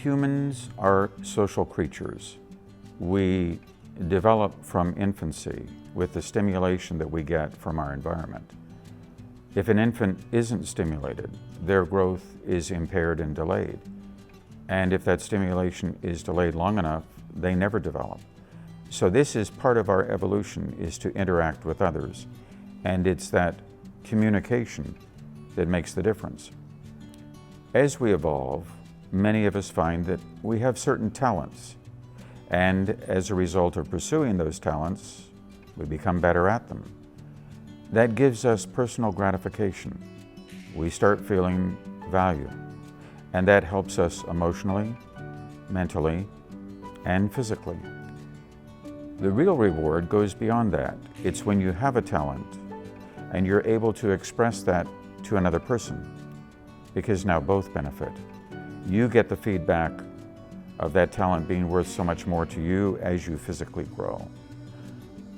Humans are social creatures. We develop from infancy with the stimulation that we get from our environment. If an infant isn't stimulated, their growth is impaired and delayed. And if that stimulation is delayed long enough, they never develop. So this is part of our evolution, is to interact with others. And it's that communication that makes the difference. As we evolve, many of us find that we have certain talents. And as a result of pursuing those talents, we become better at them. That gives us personal gratification. We start feeling value. And that helps us emotionally, mentally, and physically. The real reward goes beyond that. It's when you have a talent and you're able to express that to another person, because now both benefit. You get the feedback of that talent being worth so much more to you as you physically grow.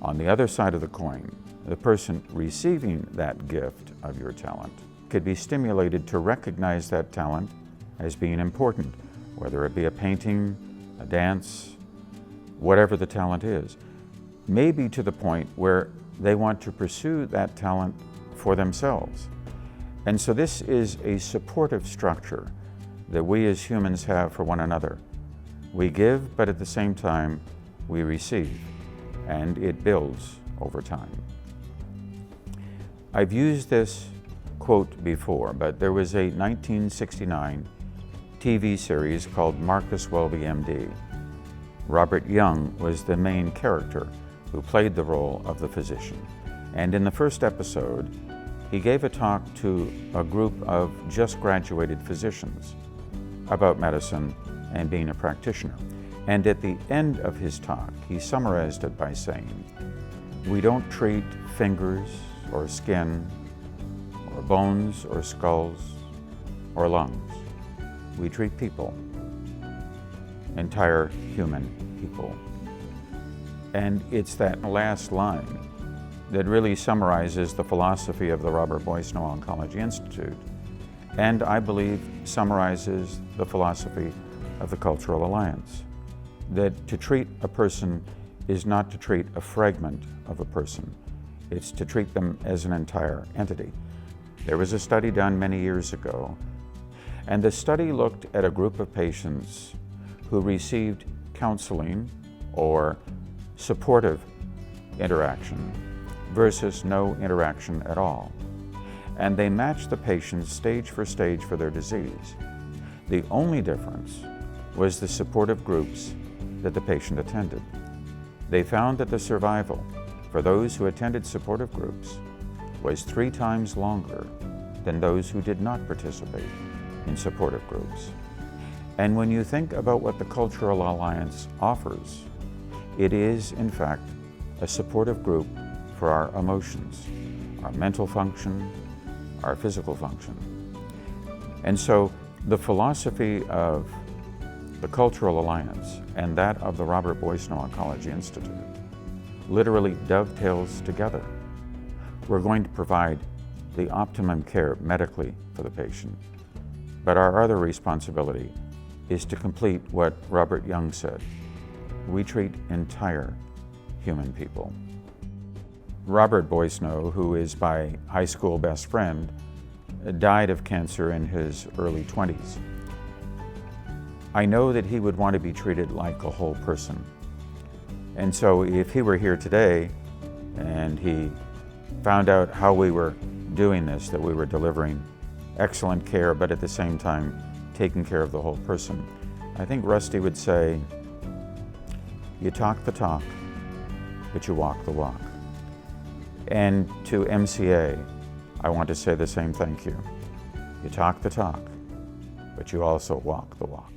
On the other side of the coin, the person receiving that gift of your talent could be stimulated to recognize that talent as being important, whether it be a painting, a dance, whatever the talent is. Maybe to the point where they want to pursue that talent for themselves. And so this is a supportive structure that we as humans have for one another. We give, but at the same time, we receive, and it builds over time. I've used this quote before, but there was a 1969 TV series called Marcus Welby, MD. Robert Young was the main character who played the role of the physician. And in the first episode, he gave a talk to a group of just graduated physicians about medicine and being a practitioner. And at the end of his talk, he summarized it by saying, "We don't treat fingers or skin or bones or skulls or lungs. We treat people, entire human people." And it's that last line that really summarizes the philosophy of the Robert Boisneau Oncology Institute, and I believe summarizes the philosophy of the Cultural Alliance, that to treat a person is not to treat a fragment of a person, it's to treat them as an entire entity. There was a study done many years ago, and the study looked at a group of patients who received counseling or supportive interaction versus no interaction at all. And they matched the patients stage for stage for their disease. The only difference was the supportive groups that the patient attended. They found that the survival for those who attended supportive groups was 3 times longer than those who did not participate in supportive groups. And when you think about what the Cultural Alliance offers, it is, in fact, a supportive group for our emotions, our mental function, our physical function. And so the philosophy of the Cultural Alliance and that of the Robert Boisneau Oncology Institute literally dovetails together. We're going to provide the optimum care medically for the patient, but our other responsibility is to complete what Robert Young said: we treat entire human people. Robert Boisneau, who is my high school best friend, died of cancer in his early 20s. I know that he would want to be treated like a whole person. And so if he were here today and he found out how we were doing this, that we were delivering excellent care, but at the same time taking care of the whole person, I think Rusty would say, "You talk the talk, but you walk the walk." And to MCA, I want to say the same thank you. You talk the talk, but you also walk the walk.